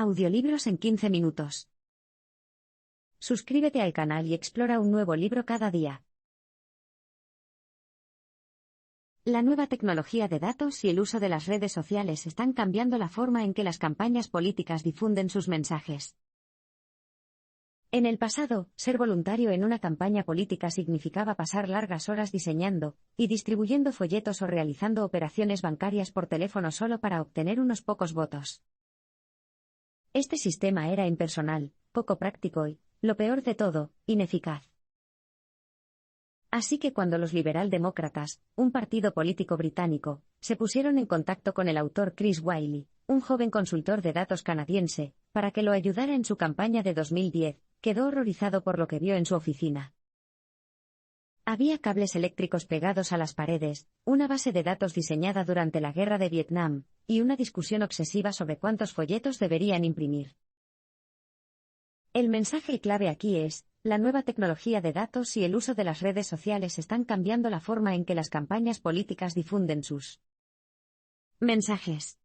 Audiolibros en 15 minutos. Suscríbete al canal y explora un nuevo libro cada día. La nueva tecnología de datos y el uso de las redes sociales están cambiando la forma en que las campañas políticas difunden sus mensajes. En el pasado, ser voluntario en una campaña política significaba pasar largas horas diseñando y distribuyendo folletos o realizando operaciones bancarias por teléfono solo para obtener unos pocos votos. Este sistema era impersonal, poco práctico y, lo peor de todo, ineficaz. Así que cuando los liberal-demócratas, un partido político británico, se pusieron en contacto con el autor Chris Wylie, un joven consultor de datos canadiense, para que lo ayudara en su campaña de 2010, quedó horrorizado por lo que vio en su oficina. Había cables eléctricos pegados a las paredes, una base de datos diseñada durante la Guerra de Vietnam, y una discusión obsesiva sobre cuántos folletos deberían imprimir. El mensaje clave aquí es: la nueva tecnología de datos y el uso de las redes sociales están cambiando la forma en que las campañas políticas difunden sus mensajes.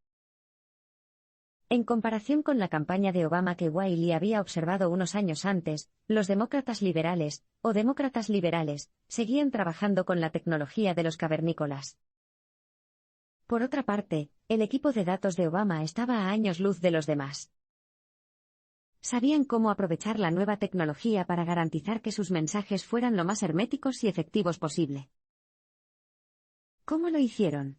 En comparación con la campaña de Obama que Wylie había observado unos años antes, los demócratas liberales, o demócratas liberales, seguían trabajando con la tecnología de los cavernícolas. Por otra parte, el equipo de datos de Obama estaba a años luz de los demás. Sabían cómo aprovechar la nueva tecnología para garantizar que sus mensajes fueran lo más herméticos y efectivos posible. ¿Cómo lo hicieron?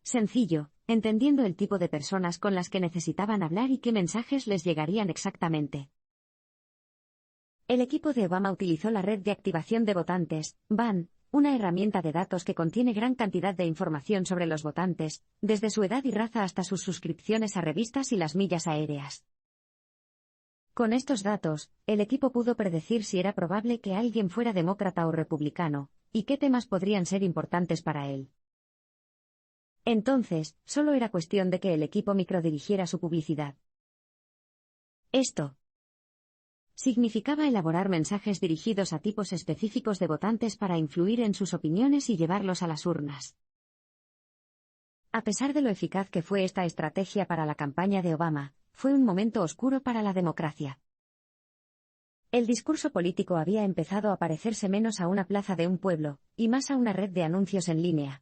Sencillo, entendiendo el tipo de personas con las que necesitaban hablar y qué mensajes les llegarían exactamente. El equipo de Obama utilizó la red de activación de votantes, VAN, una herramienta de datos que contiene gran cantidad de información sobre los votantes, desde su edad y raza hasta sus suscripciones a revistas y las millas aéreas. Con estos datos, el equipo pudo predecir si era probable que alguien fuera demócrata o republicano, y qué temas podrían ser importantes para él. Entonces, solo era cuestión de que el equipo microdirigiera su publicidad. Esto significaba elaborar mensajes dirigidos a tipos específicos de votantes para influir en sus opiniones y llevarlos a las urnas. A pesar de lo eficaz que fue esta estrategia para la campaña de Obama, fue un momento oscuro para la democracia. El discurso político había empezado a parecerse menos a una plaza de un pueblo, y más a una red de anuncios en línea.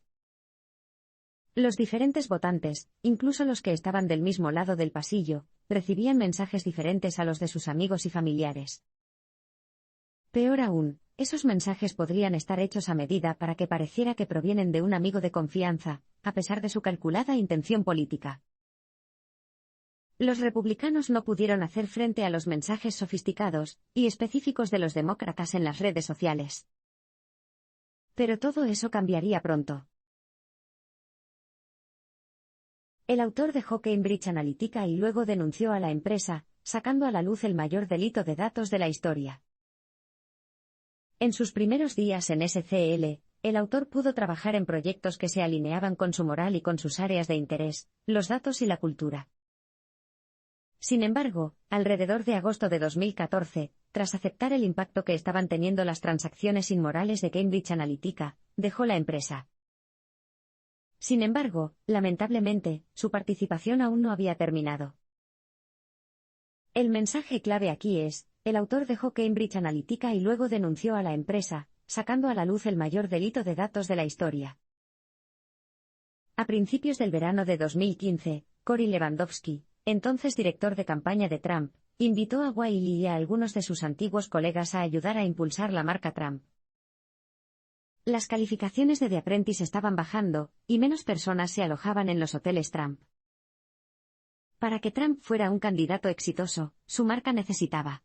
Los diferentes votantes, incluso los que estaban del mismo lado del pasillo, recibían mensajes diferentes a los de sus amigos y familiares. Peor aún, esos mensajes podrían estar hechos a medida para que pareciera que provienen de un amigo de confianza, a pesar de su calculada intención política. Los republicanos no pudieron hacer frente a los mensajes sofisticados y específicos de los demócratas en las redes sociales. Pero todo eso cambiaría pronto. El autor dejó Cambridge Analytica y luego denunció a la empresa, sacando a la luz el mayor delito de datos de la historia. En sus primeros días en SCL, el autor pudo trabajar en proyectos que se alineaban con su moral y con sus áreas de interés, los datos y la cultura. Sin embargo, alrededor de agosto de 2014, tras aceptar el impacto que estaban teniendo las transacciones inmorales de Cambridge Analytica, dejó la empresa. Sin embargo, lamentablemente, su participación aún no había terminado. El mensaje clave aquí es: el autor dejó Cambridge Analytica y luego denunció a la empresa, sacando a la luz el mayor delito de datos de la historia. A principios del verano de 2015, Cory Lewandowski, entonces director de campaña de Trump, invitó a Wylie y a algunos de sus antiguos colegas a ayudar a impulsar la marca Trump. Las calificaciones de The Apprentice estaban bajando, y menos personas se alojaban en los hoteles Trump. Para que Trump fuera un candidato exitoso, su marca necesitaba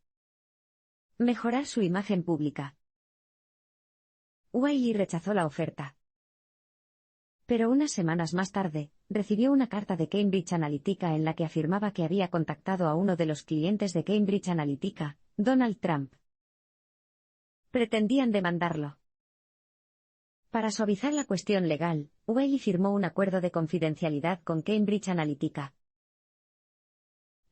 mejorar su imagen pública. Wylie rechazó la oferta. Pero unas semanas más tarde, recibió una carta de Cambridge Analytica en la que afirmaba que había contactado a uno de los clientes de Cambridge Analytica, Donald Trump. Pretendían demandarlo. Para suavizar la cuestión legal, Wylie firmó un acuerdo de confidencialidad con Cambridge Analytica.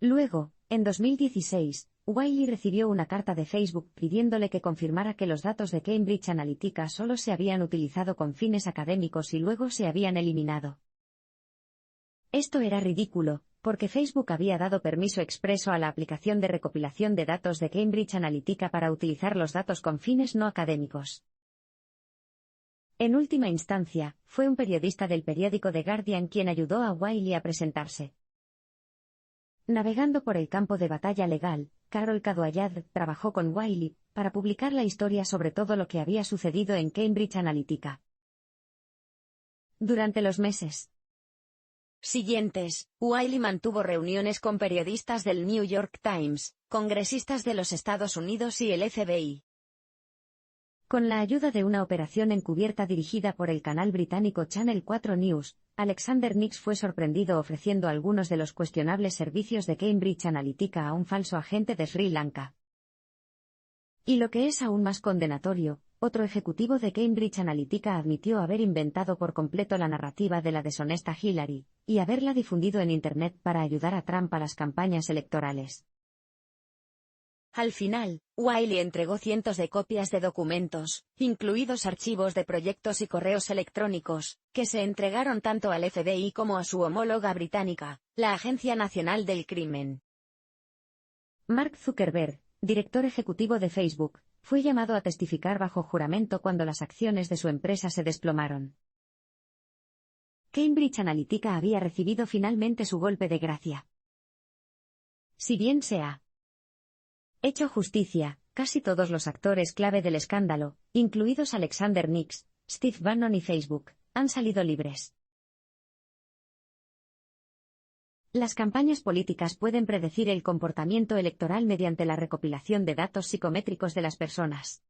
Luego, en 2016, Wylie recibió una carta de Facebook pidiéndole que confirmara que los datos de Cambridge Analytica solo se habían utilizado con fines académicos y luego se habían eliminado. Esto era ridículo, porque Facebook había dado permiso expreso a la aplicación de recopilación de datos de Cambridge Analytica para utilizar los datos con fines no académicos. En última instancia, fue un periodista del periódico The Guardian quien ayudó a Wiley a presentarse. Navegando por el campo de batalla legal, Carol Cadwalladr trabajó con Wiley para publicar la historia sobre todo lo que había sucedido en Cambridge Analytica. Durante los meses siguientes, Wiley mantuvo reuniones con periodistas del New York Times, congresistas de los Estados Unidos y el FBI. Con la ayuda de una operación encubierta dirigida por el canal británico Channel 4 News, Alexander Nix fue sorprendido ofreciendo algunos de los cuestionables servicios de Cambridge Analytica a un falso agente de Sri Lanka. Y lo que es aún más condenatorio, otro ejecutivo de Cambridge Analytica admitió haber inventado por completo la narrativa de la deshonesta Hillary, y haberla difundido en Internet para ayudar a Trump a las campañas electorales. Al final, Wiley entregó cientos de copias de documentos, incluidos archivos de proyectos y correos electrónicos, que se entregaron tanto al FBI como a su homóloga británica, la Agencia Nacional del Crimen. Mark Zuckerberg, director ejecutivo de Facebook, fue llamado a testificar bajo juramento cuando las acciones de su empresa se desplomaron. Cambridge Analytica había recibido finalmente su golpe de gracia. Si bien se ha hecho justicia, casi todos los actores clave del escándalo, incluidos Alexander Nix, Steve Bannon y Facebook, han salido libres. Las campañas políticas pueden predecir el comportamiento electoral mediante la recopilación de datos psicométricos de las personas.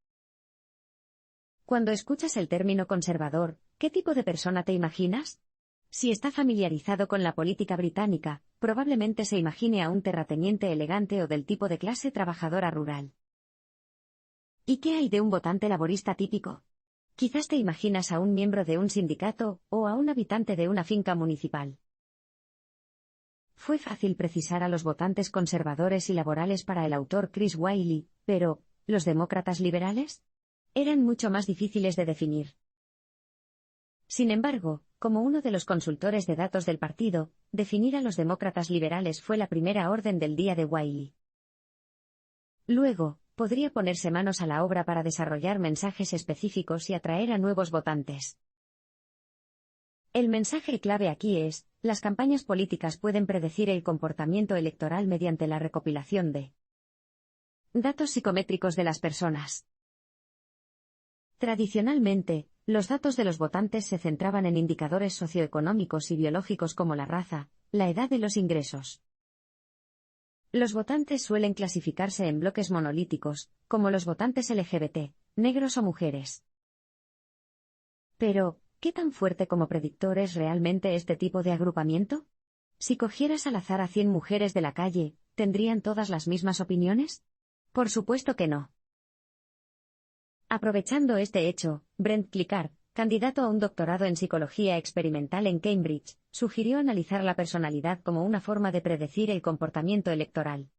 Cuando escuchas el término conservador, ¿qué tipo de persona te imaginas? Si está familiarizado con la política británica, probablemente se imagine a un terrateniente elegante o del tipo de clase trabajadora rural. ¿Y qué hay de un votante laborista típico? Quizás te imaginas a un miembro de un sindicato, o a un habitante de una finca municipal. Fue fácil precisar a los votantes conservadores y laborales para el autor Chris Wiley, pero, ¿los demócratas liberales? Eran mucho más difíciles de definir. Sin embargo, como uno de los consultores de datos del partido, definir a los demócratas liberales fue la primera orden del día de Wiley. Luego, podría ponerse manos a la obra para desarrollar mensajes específicos y atraer a nuevos votantes. El mensaje clave aquí es, las campañas políticas pueden predecir el comportamiento electoral mediante la recopilación de datos psicométricos de las personas. Tradicionalmente, los datos de los votantes se centraban en indicadores socioeconómicos y biológicos como la raza, la edad y los ingresos. Los votantes suelen clasificarse en bloques monolíticos, como los votantes LGBT, negros o mujeres. Pero, ¿qué tan fuerte como predictor es realmente este tipo de agrupamiento? Si cogieras al azar a 100 mujeres de la calle, ¿tendrían todas las mismas opiniones? Por supuesto que no. Aprovechando este hecho, Brent Clickard, candidato a un doctorado en psicología experimental en Cambridge, sugirió analizar la personalidad como una forma de predecir el comportamiento electoral.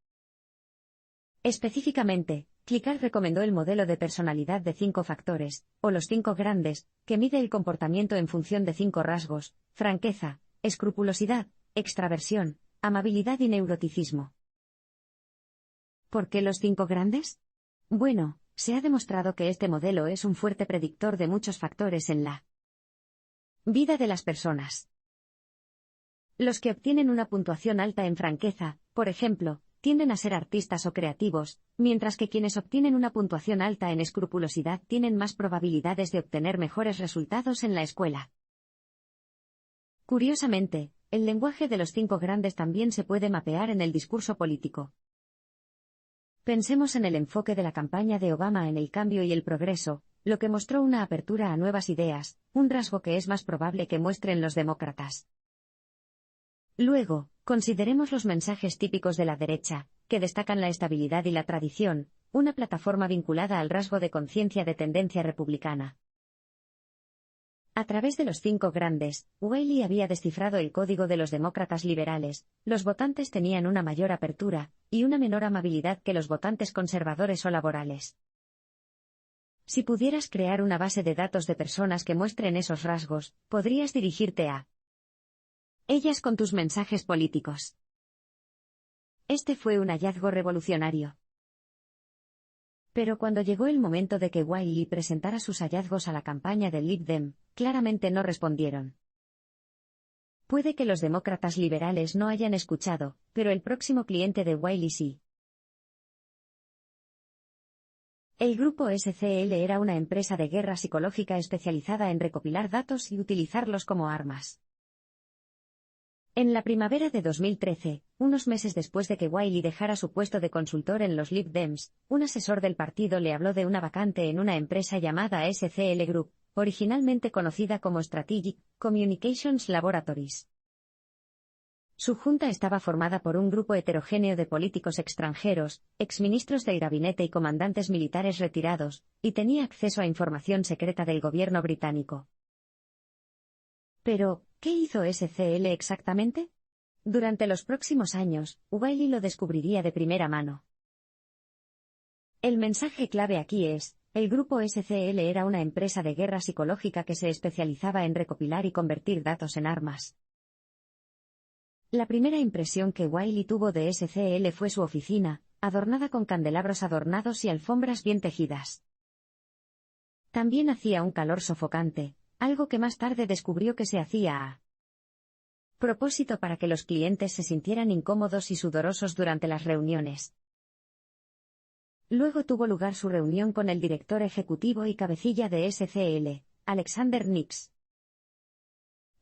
Específicamente, Clickard recomendó el modelo de personalidad de 5 factores, o los 5 grandes, que mide el comportamiento en función de 5 rasgos: franqueza, escrupulosidad, extraversión, amabilidad y neuroticismo. ¿Por qué los 5 grandes? Bueno, se ha demostrado que este modelo es un fuerte predictor de muchos factores en la vida de las personas. Los que obtienen una puntuación alta en franqueza, por ejemplo, tienden a ser artistas o creativos, mientras que quienes obtienen una puntuación alta en escrupulosidad tienen más probabilidades de obtener mejores resultados en la escuela. Curiosamente, el lenguaje de los 5 grandes también se puede mapear en el discurso político. Pensemos en el enfoque de la campaña de Obama en el cambio y el progreso, lo que mostró una apertura a nuevas ideas, un rasgo que es más probable que muestren los demócratas. Luego, consideremos los mensajes típicos de la derecha, que destacan la estabilidad y la tradición, una plataforma vinculada al rasgo de conciencia de tendencia republicana. A través de los 5 grandes, Wiley había descifrado el código de los demócratas liberales. Los votantes tenían una mayor apertura y una menor amabilidad que los votantes conservadores o laborales. Si pudieras crear una base de datos de personas que muestren esos rasgos, podrías dirigirte a ellas con tus mensajes políticos. Este fue un hallazgo revolucionario. Pero cuando llegó el momento de que Wiley presentara sus hallazgos a la campaña del Lib Dem, claramente no respondieron. Puede que los demócratas liberales no hayan escuchado, pero el próximo cliente de Wiley sí. El grupo SCL era una empresa de guerra psicológica especializada en recopilar datos y utilizarlos como armas. En la primavera de 2013, unos meses después de que Wiley dejara su puesto de consultor en los Lib Dems, un asesor del partido le habló de una vacante en una empresa llamada SCL Group, originalmente conocida como Strategic Communications Laboratories. Su junta estaba formada por un grupo heterogéneo de políticos extranjeros, exministros del gabinete y comandantes militares retirados, y tenía acceso a información secreta del gobierno británico. Pero, ¿qué hizo SCL exactamente? Durante los próximos años, Wiley lo descubriría de primera mano. El mensaje clave aquí es, el grupo SCL era una empresa de guerra psicológica que se especializaba en recopilar y convertir datos en armas. La primera impresión que Wiley tuvo de SCL fue su oficina, adornada con candelabros adornados y alfombras bien tejidas. También hacía un calor sofocante, algo que más tarde descubrió que se hacía a propósito para que los clientes se sintieran incómodos y sudorosos durante las reuniones. Luego tuvo lugar su reunión con el director ejecutivo y cabecilla de SCL, Alexander Nix.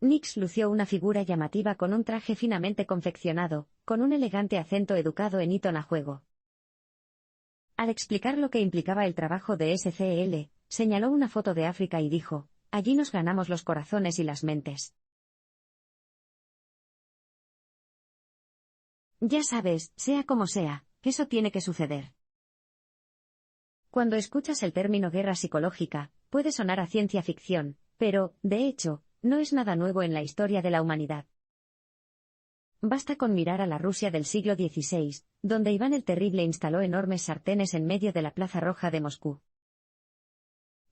Nix lució una figura llamativa con un traje finamente confeccionado, con un elegante acento educado en Eton a juego. Al explicar lo que implicaba el trabajo de SCL, señaló una foto de África y dijo, allí nos ganamos los corazones y las mentes. Ya sabes, sea como sea, eso tiene que suceder. Cuando escuchas el término guerra psicológica, puede sonar a ciencia ficción, pero, de hecho, no es nada nuevo en la historia de la humanidad. Basta con mirar a la Rusia del siglo XVI, donde Iván el Terrible instaló enormes sartenes en medio de la Plaza Roja de Moscú.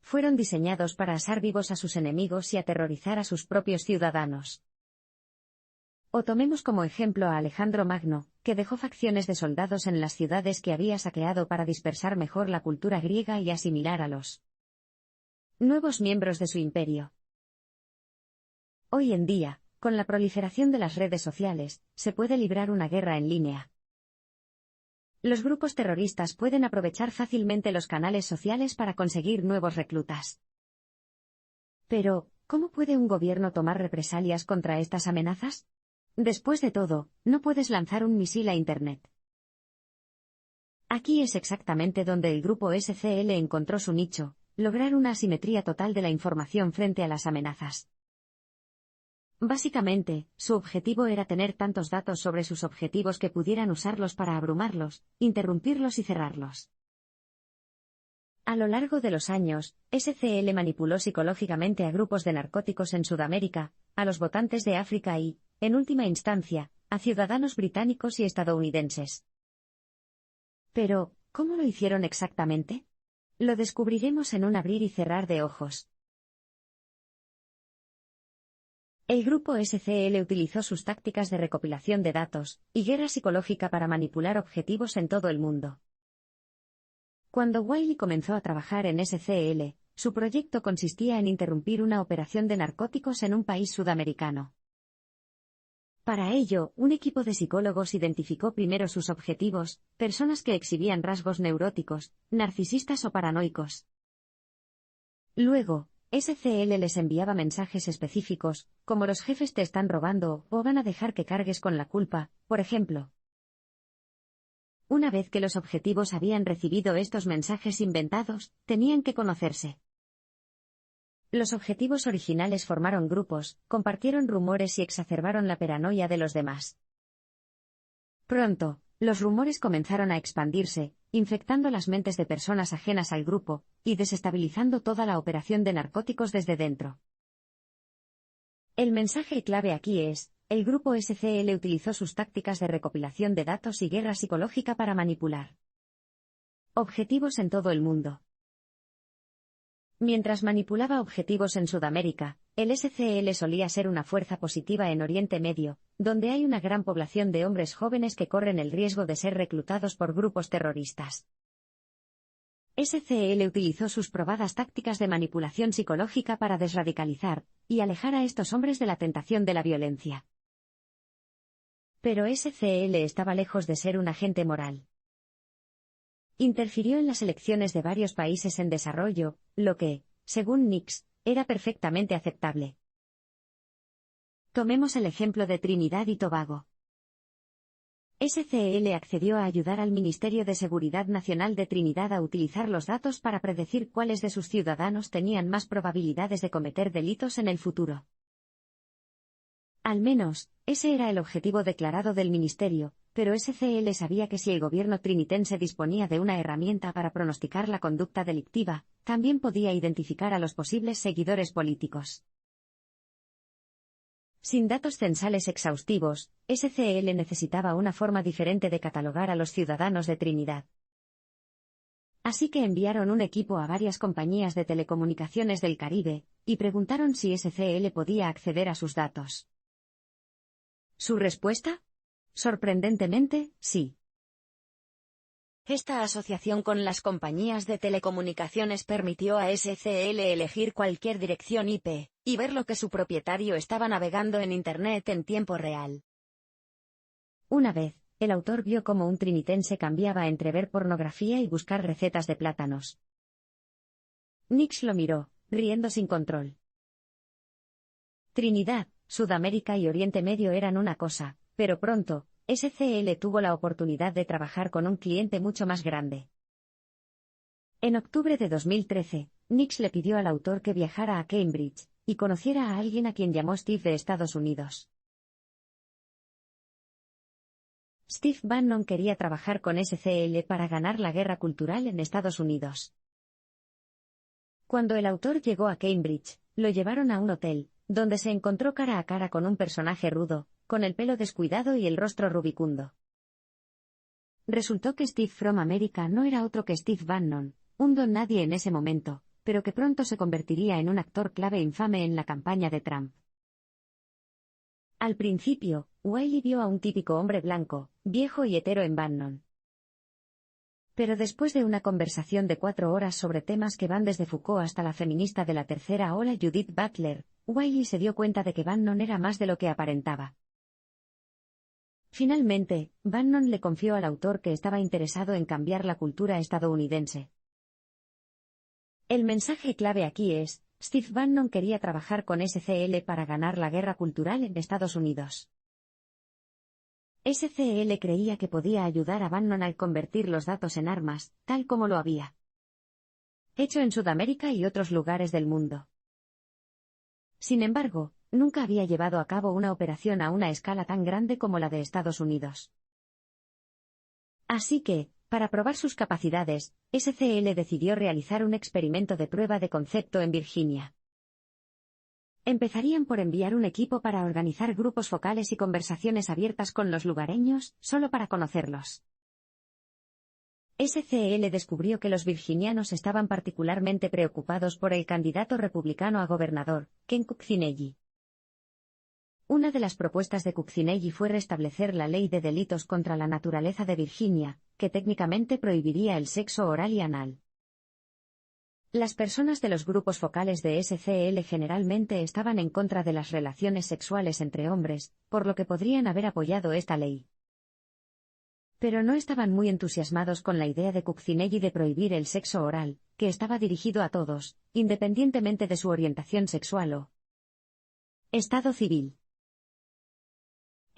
Fueron diseñados para asar vivos a sus enemigos y aterrorizar a sus propios ciudadanos. O tomemos como ejemplo a Alejandro Magno, que dejó facciones de soldados en las ciudades que había saqueado para dispersar mejor la cultura griega y asimilar a los nuevos miembros de su imperio. Hoy en día, con la proliferación de las redes sociales, se puede librar una guerra en línea. Los grupos terroristas pueden aprovechar fácilmente los canales sociales para conseguir nuevos reclutas. Pero, ¿cómo puede un gobierno tomar represalias contra estas amenazas? Después de todo, no puedes lanzar un misil a Internet. Aquí es exactamente donde el grupo SCL encontró su nicho, lograr una asimetría total de la información frente a las amenazas. Básicamente, su objetivo era tener tantos datos sobre sus objetivos que pudieran usarlos para abrumarlos, interrumpirlos y cerrarlos. A lo largo de los años, SCL manipuló psicológicamente a grupos de narcóticos en Sudamérica, a los votantes de África y, en última instancia, a ciudadanos británicos y estadounidenses. Pero, ¿cómo lo hicieron exactamente? Lo descubriremos en un abrir y cerrar de ojos. El grupo SCL utilizó sus tácticas de recopilación de datos y guerra psicológica para manipular objetivos en todo el mundo. Cuando Wiley comenzó a trabajar en SCL, su proyecto consistía en interrumpir una operación de narcóticos en un país sudamericano. Para ello, un equipo de psicólogos identificó primero sus objetivos, personas que exhibían rasgos neuróticos, narcisistas o paranoicos. Luego, SCL les enviaba mensajes específicos, como los jefes te están robando o van a dejar que cargues con la culpa, por ejemplo. Una vez que los objetivos habían recibido estos mensajes inventados, tenían que conocerse. Los objetivos originales formaron grupos, compartieron rumores y exacerbaron la paranoia de los demás. Pronto, los rumores comenzaron a expandirse, infectando las mentes de personas ajenas al grupo, y desestabilizando toda la operación de narcóticos desde dentro. El mensaje clave aquí es, el grupo SCL utilizó sus tácticas de recopilación de datos y guerra psicológica para manipular objetivos en todo el mundo. Mientras manipulaba objetivos en Sudamérica, el SCL solía ser una fuerza positiva en Oriente Medio, donde hay una gran población de hombres jóvenes que corren el riesgo de ser reclutados por grupos terroristas. SCL utilizó sus probadas tácticas de manipulación psicológica para desradicalizar y alejar a estos hombres de la tentación de la violencia. Pero SCL estaba lejos de ser un agente moral. Interfirió en las elecciones de varios países en desarrollo, lo que, según Nix, era perfectamente aceptable. Tomemos el ejemplo de Trinidad y Tobago. SCL accedió a ayudar al Ministerio de Seguridad Nacional de Trinidad a utilizar los datos para predecir cuáles de sus ciudadanos tenían más probabilidades de cometer delitos en el futuro. Al menos, ese era el objetivo declarado del ministerio, pero SCL sabía que si el gobierno trinitense disponía de una herramienta para pronosticar la conducta delictiva, también podía identificar a los posibles seguidores políticos. Sin datos censales exhaustivos, SCL necesitaba una forma diferente de catalogar a los ciudadanos de Trinidad. Así que enviaron un equipo a varias compañías de telecomunicaciones del Caribe, y preguntaron si SCL podía acceder a sus datos. ¿Su respuesta? Sorprendentemente, sí. Esta asociación con las compañías de telecomunicaciones permitió a SCL elegir cualquier dirección IP, y ver lo que su propietario estaba navegando en Internet en tiempo real. Una vez, el autor vio cómo un trinitense cambiaba entre ver pornografía y buscar recetas de plátanos. Nix lo miró, riendo sin control. Trinidad, Sudamérica y Oriente Medio eran una cosa, pero pronto, SCL tuvo la oportunidad de trabajar con un cliente mucho más grande. En octubre de 2013, Nix le pidió al autor que viajara a Cambridge y conociera a alguien a quien llamó Steve de Estados Unidos. Steve Bannon quería trabajar con SCL para ganar la guerra cultural en Estados Unidos. Cuando el autor llegó a Cambridge, lo llevaron a un hotel, donde se encontró cara a cara con un personaje rudo, con el pelo descuidado y el rostro rubicundo. Resultó que Steve from America no era otro que Steve Bannon, un don nadie en ese momento, pero que pronto se convertiría en un actor clave infame en la campaña de Trump. Al principio, Wiley vio a un típico hombre blanco, viejo y hetero en Bannon. Pero después de una conversación de 4 horas sobre temas que van desde Foucault hasta la feminista de la tercera ola Judith Butler, Wiley se dio cuenta de que Bannon era más de lo que aparentaba. Finalmente, Bannon le confió al autor que estaba interesado en cambiar la cultura estadounidense. El mensaje clave aquí es, Steve Bannon quería trabajar con SCL para ganar la guerra cultural en Estados Unidos. SCL creía que podía ayudar a Bannon al convertir los datos en armas, tal como lo había hecho en Sudamérica y otros lugares del mundo. Sin embargo, nunca había llevado a cabo una operación a una escala tan grande como la de Estados Unidos. Así que, para probar sus capacidades, SCL decidió realizar un experimento de prueba de concepto en Virginia. Empezarían por enviar un equipo para organizar grupos focales y conversaciones abiertas con los lugareños, solo para conocerlos. SCL descubrió que los virginianos estaban particularmente preocupados por el candidato republicano a gobernador, Ken Cuccinelli. Una de las propuestas de Cuccinelli fue restablecer la ley de delitos contra la naturaleza de Virginia, que técnicamente prohibiría el sexo oral y anal. Las personas de los grupos focales de SCL generalmente estaban en contra de las relaciones sexuales entre hombres, por lo que podrían haber apoyado esta ley. Pero no estaban muy entusiasmados con la idea de Cuccinelli de prohibir el sexo oral, que estaba dirigido a todos, independientemente de su orientación sexual o estado civil.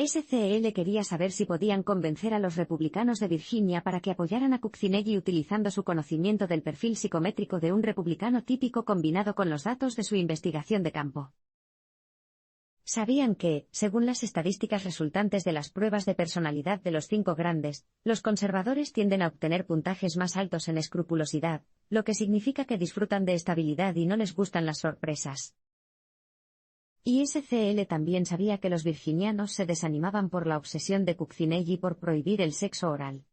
SCL quería saber si podían convencer a los republicanos de Virginia para que apoyaran a Cuccinelli utilizando su conocimiento del perfil psicométrico de un republicano típico combinado con los datos de su investigación de campo. Sabían que, según las estadísticas resultantes de las pruebas de personalidad de los 5 grandes, los conservadores tienden a obtener puntajes más altos en escrupulosidad, lo que significa que disfrutan de estabilidad y no les gustan las sorpresas. Y SCL también sabía que los virginianos se desanimaban por la obsesión de Cuccinelli por prohibir el sexo oral.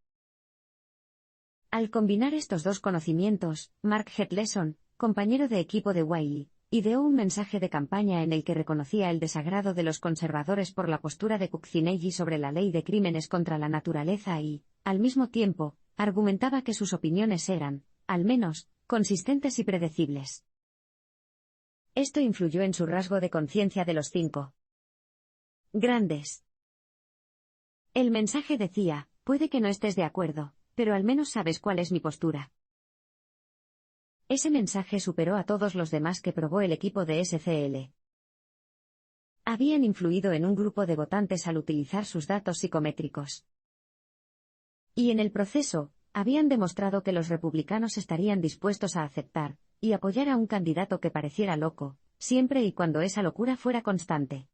Al combinar estos dos conocimientos, Mark Hedleson, compañero de equipo de Wiley, ideó un mensaje de campaña en el que reconocía el desagrado de los conservadores por la postura de Kucinelli sobre la ley de crímenes contra la naturaleza y, al mismo tiempo, argumentaba que sus opiniones eran, al menos, consistentes y predecibles. Esto influyó en su rasgo de conciencia de los 5 grandes. El mensaje decía: puede que no estés de acuerdo, pero al menos sabes cuál es mi postura. Ese mensaje superó a todos los demás que probó el equipo de SCL. Habían influido en un grupo de votantes al utilizar sus datos psicométricos. Y en el proceso, habían demostrado que los republicanos estarían dispuestos a aceptar y apoyar a un candidato que pareciera loco, siempre y cuando esa locura fuera constante.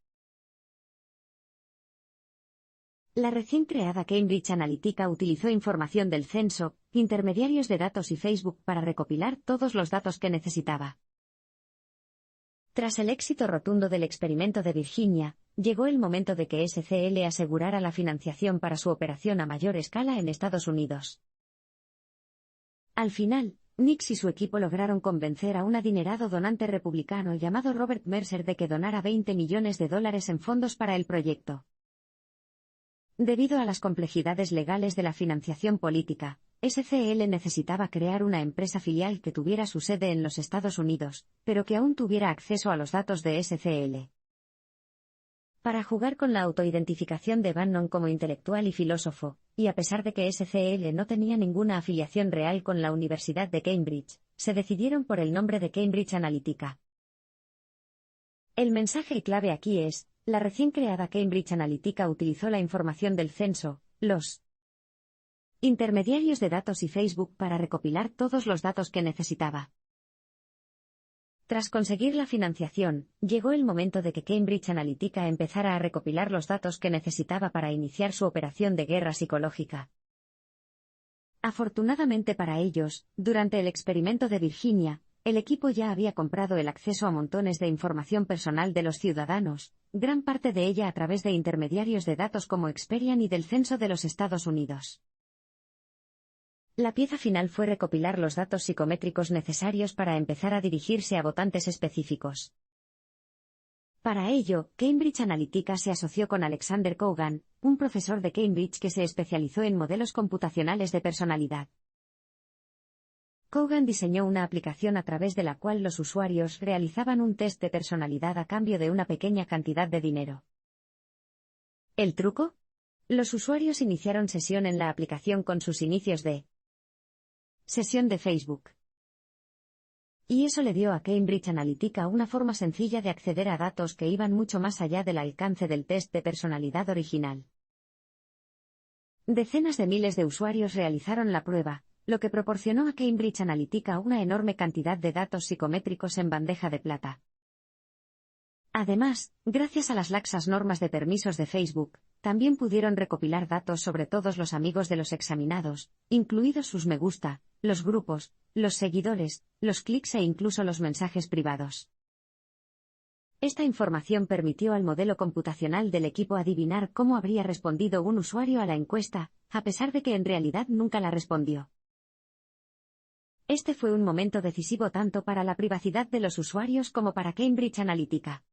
La recién creada Cambridge Analytica utilizó información del censo, intermediarios de datos y Facebook para recopilar todos los datos que necesitaba. Tras el éxito rotundo del experimento de Virginia, llegó el momento de que SCL asegurara la financiación para su operación a mayor escala en Estados Unidos. Al final, Nix y su equipo lograron convencer a un adinerado donante republicano llamado Robert Mercer de que donara $20 millones en fondos para el proyecto. Debido a las complejidades legales de la financiación política, SCL necesitaba crear una empresa filial que tuviera su sede en los Estados Unidos, pero que aún tuviera acceso a los datos de SCL. Para jugar con la autoidentificación de Bannon como intelectual y filósofo, y a pesar de que SCL no tenía ninguna afiliación real con la Universidad de Cambridge, se decidieron por el nombre de Cambridge Analytica. El mensaje clave aquí es: la recién creada Cambridge Analytica utilizó la información del censo, los intermediarios de datos y Facebook para recopilar todos los datos que necesitaba. Tras conseguir la financiación, llegó el momento de que Cambridge Analytica empezara a recopilar los datos que necesitaba para iniciar su operación de guerra psicológica. Afortunadamente para ellos, durante el experimento de Virginia, el equipo ya había comprado el acceso a montones de información personal de los ciudadanos, gran parte de ella a través de intermediarios de datos como Experian y del Censo de los Estados Unidos. La pieza final fue recopilar los datos psicométricos necesarios para empezar a dirigirse a votantes específicos. Para ello, Cambridge Analytica se asoció con Alexander Coughan, un profesor de Cambridge que se especializó en modelos computacionales de personalidad. Coughan diseñó una aplicación a través de la cual los usuarios realizaban un test de personalidad a cambio de una pequeña cantidad de dinero. ¿El truco? Los usuarios iniciaron sesión en la aplicación con sus inicios de sesión de Facebook. Y eso le dio a Cambridge Analytica una forma sencilla de acceder a datos que iban mucho más allá del alcance del test de personalidad original. Decenas de miles de usuarios realizaron la prueba, lo que proporcionó a Cambridge Analytica una enorme cantidad de datos psicométricos en bandeja de plata. Además, gracias a las laxas normas de permisos de Facebook, también pudieron recopilar datos sobre todos los amigos de los examinados, incluidos sus me gusta, los grupos, los seguidores, los clics e incluso los mensajes privados. Esta información permitió al modelo computacional del equipo adivinar cómo habría respondido un usuario a la encuesta, a pesar de que en realidad nunca la respondió. Este fue un momento decisivo tanto para la privacidad de los usuarios como para Cambridge Analytica.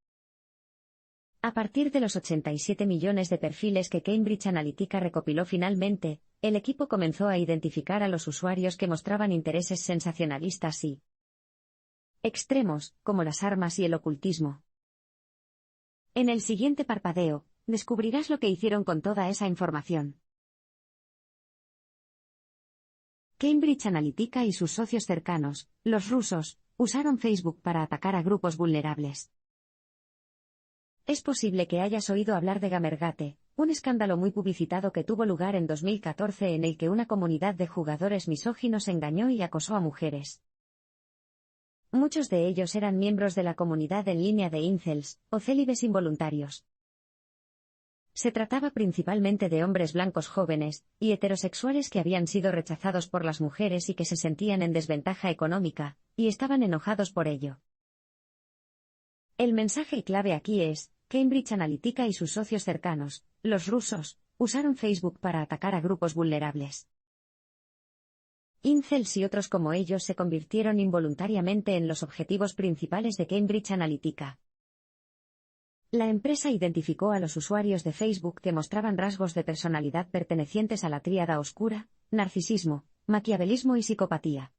A partir de los 87 millones de perfiles que Cambridge Analytica recopiló finalmente, el equipo comenzó a identificar a los usuarios que mostraban intereses sensacionalistas y extremos, como las armas y el ocultismo. En el siguiente parpadeo, descubrirás lo que hicieron con toda esa información. Cambridge Analytica y sus socios cercanos, los rusos, usaron Facebook para atacar a grupos vulnerables. Es posible que hayas oído hablar de Gamergate, un escándalo muy publicitado que tuvo lugar en 2014 en el que una comunidad de jugadores misóginos engañó y acosó a mujeres. Muchos de ellos eran miembros de la comunidad en línea de incels, o célibes involuntarios. Se trataba principalmente de hombres blancos jóvenes y heterosexuales que habían sido rechazados por las mujeres y que se sentían en desventaja económica, y estaban enojados por ello. El mensaje clave aquí es: Cambridge Analytica y sus socios cercanos, los rusos, usaron Facebook para atacar a grupos vulnerables. Incels y otros como ellos se convirtieron involuntariamente en los objetivos principales de Cambridge Analytica. La empresa identificó a los usuarios de Facebook que mostraban rasgos de personalidad pertenecientes a la tríada oscura: narcisismo, maquiavelismo y psicopatía.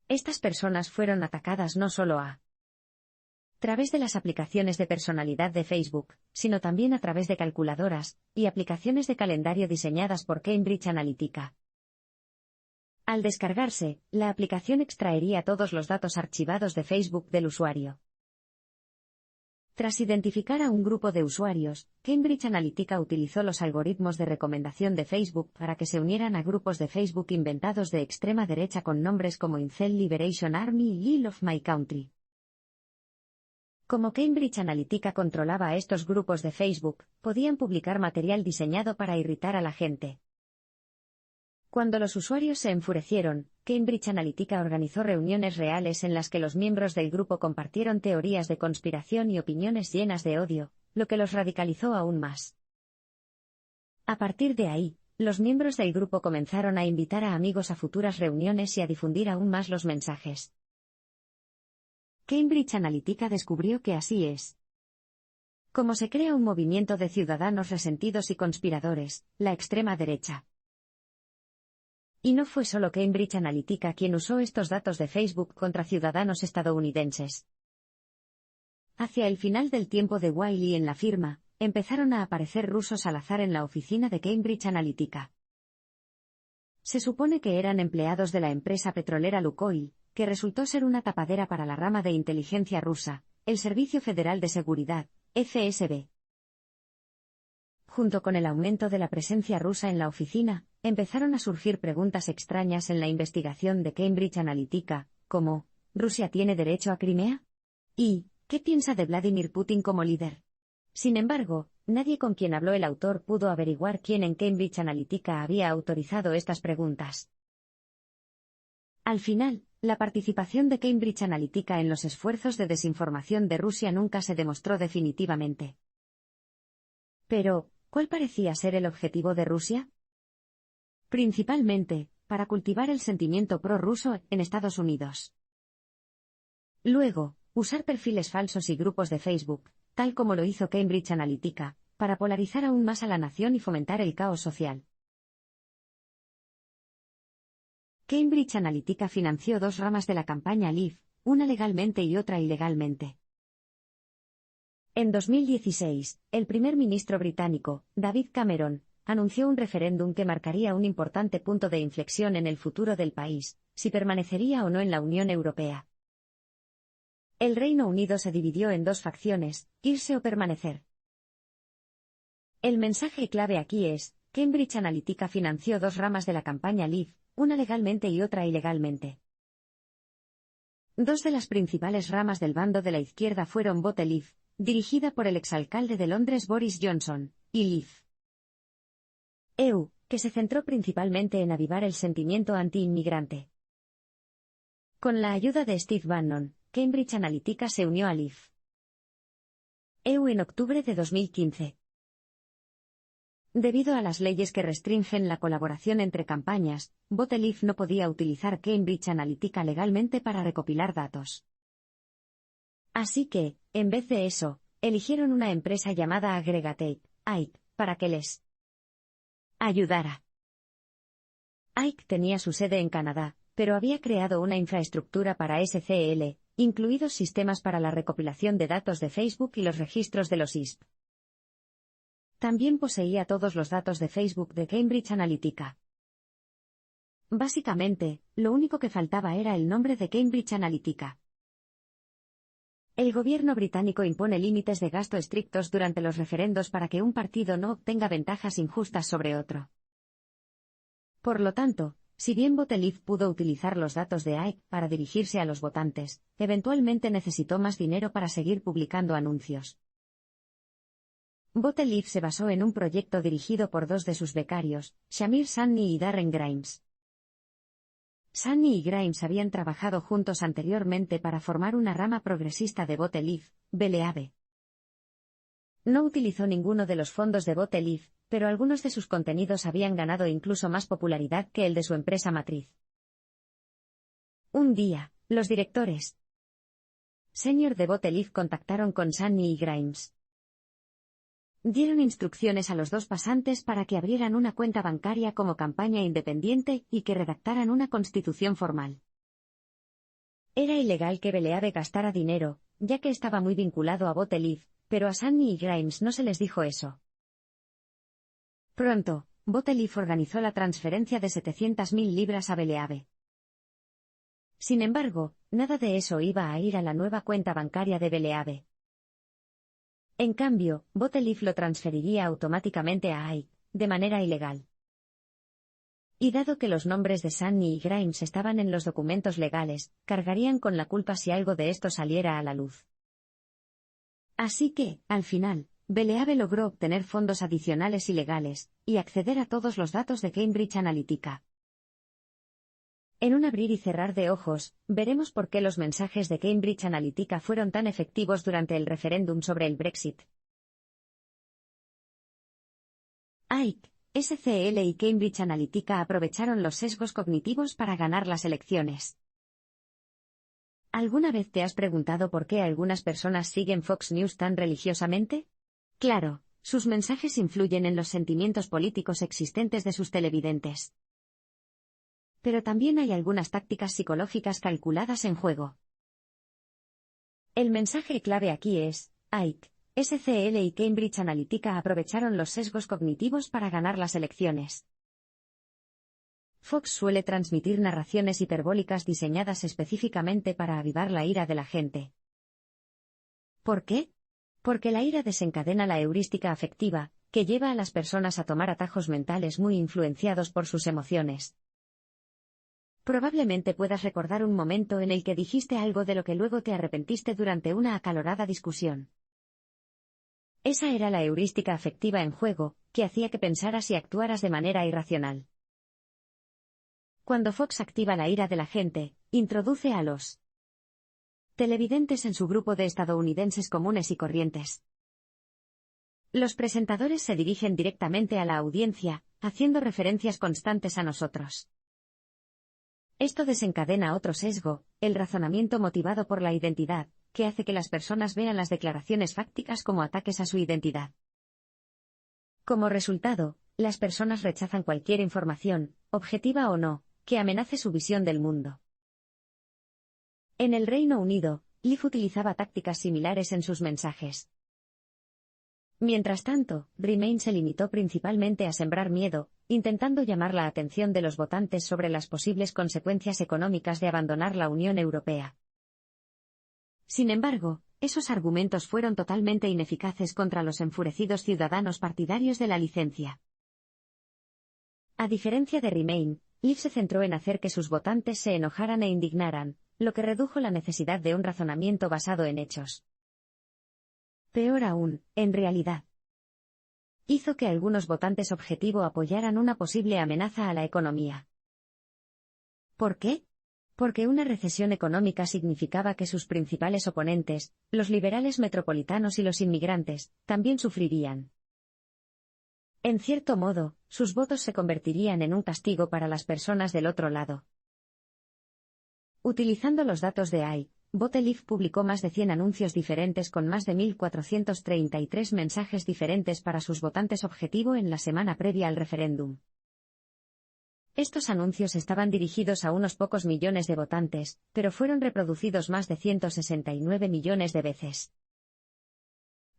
Estas personas fueron atacadas no solo a través de las aplicaciones de personalidad de Facebook, sino también a través de calculadoras y aplicaciones de calendario diseñadas por Cambridge Analytica. Al descargarse, la aplicación extraería todos los datos archivados de Facebook del usuario. Tras identificar a un grupo de usuarios, Cambridge Analytica utilizó los algoritmos de recomendación de Facebook para que se unieran a grupos de Facebook inventados de extrema derecha con nombres como Incel Liberation Army y I Love My Country. Como Cambridge Analytica controlaba a estos grupos de Facebook, podían publicar material diseñado para irritar a la gente. Cuando los usuarios se enfurecieron, Cambridge Analytica organizó reuniones reales en las que los miembros del grupo compartieron teorías de conspiración y opiniones llenas de odio, lo que los radicalizó aún más. A partir de ahí, los miembros del grupo comenzaron a invitar a amigos a futuras reuniones y a difundir aún más los mensajes. Cambridge Analytica descubrió que así es como se crea un movimiento de ciudadanos resentidos y conspiradores, la extrema derecha. Y no fue solo Cambridge Analytica quien usó estos datos de Facebook contra ciudadanos estadounidenses. Hacia el final del tiempo de Wiley en la firma, empezaron a aparecer rusos al azar en la oficina de Cambridge Analytica. Se supone que eran empleados de la empresa petrolera Lukoil, que resultó ser una tapadera para la rama de inteligencia rusa, el Servicio Federal de Seguridad, FSB. Junto con el aumento de la presencia rusa en la oficina, empezaron a surgir preguntas extrañas en la investigación de Cambridge Analytica, como: ¿Rusia tiene derecho a Crimea? ¿Y qué piensa de Vladimir Putin como líder? Sin embargo, nadie con quien habló el autor pudo averiguar quién en Cambridge Analytica había autorizado estas preguntas. Al final, la participación de Cambridge Analytica en los esfuerzos de desinformación de Rusia nunca se demostró definitivamente. Pero, ¿cuál parecía ser el objetivo de Rusia? Principalmente, para cultivar el sentimiento prorruso en Estados Unidos. Luego, usar perfiles falsos y grupos de Facebook, tal como lo hizo Cambridge Analytica, para polarizar aún más a la nación y fomentar el caos social. Cambridge Analytica financió dos ramas de la campaña Leave, una legalmente y otra ilegalmente. En 2016, el primer ministro británico, David Cameron, anunció un referéndum que marcaría un importante punto de inflexión en el futuro del país, si permanecería o no en la Unión Europea. El Reino Unido se dividió en dos facciones: irse o permanecer. El mensaje clave aquí es: Cambridge Analytica financió dos ramas de la campaña Leave, una legalmente y otra ilegalmente. Dos de las principales ramas del bando de la izquierda fueron Vote Leave, dirigida por el exalcalde de Londres Boris Johnson, y Leave EU, que se centró principalmente en avivar el sentimiento anti-inmigrante. Con la ayuda de Steve Bannon, Cambridge Analytica se unió a Leave EU en octubre de 2015. Debido a las leyes que restringen la colaboración entre campañas, Vote Leave no podía utilizar Cambridge Analytica legalmente para recopilar datos. Así que, en vez de eso, eligieron una empresa llamada Aggregate, AIC, para que les ayudara. AIC tenía su sede en Canadá, pero había creado una infraestructura para SCL, incluidos sistemas para la recopilación de datos de Facebook y los registros de los ISP. También poseía todos los datos de Facebook de Cambridge Analytica. Básicamente, lo único que faltaba era el nombre de Cambridge Analytica. El gobierno británico impone límites de gasto estrictos durante los referendos para que un partido no obtenga ventajas injustas sobre otro. Por lo tanto, si bien Vote Leave pudo utilizar los datos de AIC para dirigirse a los votantes, eventualmente necesitó más dinero para seguir publicando anuncios. Vote Leave se basó en un proyecto dirigido por dos de sus becarios, Shamir Sanni y Darren Grimes. Sanni y Grimes habían trabajado juntos anteriormente para formar una rama progresista de Vote Leave, BLAB. No utilizó ninguno de los fondos de Vote Leave, pero algunos de sus contenidos habían ganado incluso más popularidad que el de su empresa matriz. Un día, los directores senior de Botelief contactaron con Sunny y Grimes. Dieron instrucciones a los dos pasantes para que abrieran una cuenta bancaria como campaña independiente y que redactaran una constitución formal. Era ilegal que Beleave gastara dinero, ya que estaba muy vinculado a Botelief, pero a Sunny y Grimes no se les dijo eso. Pronto, Botelief organizó la transferencia de 700.000 libras a Beleave. Sin embargo, nada de eso iba a ir a la nueva cuenta bancaria de Beleave. En cambio, Botelief lo transferiría automáticamente a AIK, de manera ilegal. Y dado que los nombres de Sunny y Grimes estaban en los documentos legales, cargarían con la culpa si algo de esto saliera a la luz. Así que, al final, Beleave logró obtener fondos adicionales ilegales, y acceder a todos los datos de Cambridge Analytica. En un abrir y cerrar de ojos, veremos por qué los mensajes de Cambridge Analytica fueron tan efectivos durante el referéndum sobre el Brexit. AIK, SCL y Cambridge Analytica aprovecharon los sesgos cognitivos para ganar las elecciones. ¿Alguna vez te has preguntado por qué algunas personas siguen Fox News tan religiosamente? Claro, sus mensajes influyen en los sentimientos políticos existentes de sus televidentes. Pero también hay algunas tácticas psicológicas calculadas en juego. El mensaje clave aquí es, AIK, SCL y Cambridge Analytica aprovecharon los sesgos cognitivos para ganar las elecciones. Fox suele transmitir narraciones hiperbólicas diseñadas específicamente para avivar la ira de la gente. ¿Por qué? Porque la ira desencadena la heurística afectiva, que lleva a las personas a tomar atajos mentales muy influenciados por sus emociones. Probablemente puedas recordar un momento en el que dijiste algo de lo que luego te arrepentiste durante una acalorada discusión. Esa era la heurística afectiva en juego, que hacía que pensaras y actuaras de manera irracional. Cuando Fox activa la ira de la gente, introduce a los televidentes en su grupo de estadounidenses comunes y corrientes. Los presentadores se dirigen directamente a la audiencia, haciendo referencias constantes a nosotros. Esto desencadena otro sesgo, el razonamiento motivado por la identidad, que hace que las personas vean las declaraciones fácticas como ataques a su identidad. Como resultado, las personas rechazan cualquier información, objetiva o no, que amenace su visión del mundo. En el Reino Unido, Leaf utilizaba tácticas similares en sus mensajes. Mientras tanto, Remain se limitó principalmente a sembrar miedo, intentando llamar la atención de los votantes sobre las posibles consecuencias económicas de abandonar la Unión Europea. Sin embargo, esos argumentos fueron totalmente ineficaces contra los enfurecidos ciudadanos partidarios de la licencia. A diferencia de Remain, Leaf se centró en hacer que sus votantes se enojaran e indignaran, lo que redujo la necesidad de un razonamiento basado en hechos. Peor aún, en realidad, hizo que algunos votantes objetivo apoyaran una posible amenaza a la economía. ¿Por qué? Porque una recesión económica significaba que sus principales oponentes, los liberales metropolitanos y los inmigrantes, también sufrirían. En cierto modo, sus votos se convertirían en un castigo para las personas del otro lado. Utilizando los datos de AI, Botelief publicó más de 100 anuncios diferentes con más de 1.433 mensajes diferentes para sus votantes objetivo en la semana previa al referéndum. Estos anuncios estaban dirigidos a unos pocos millones de votantes, pero fueron reproducidos más de 169 millones de veces.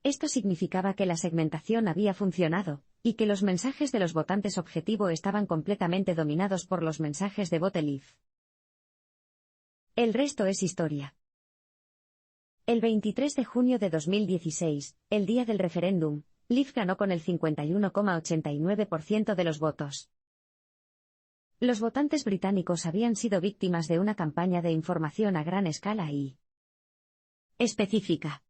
Esto significaba que la segmentación había funcionado, y que los mensajes de los votantes objetivo estaban completamente dominados por los mensajes de Botelief. El resto es historia. El 23 de junio de 2016, el día del referéndum, Leaf ganó con el 51,89% de los votos. Los votantes británicos habían sido víctimas de una campaña de información a gran escala y específica.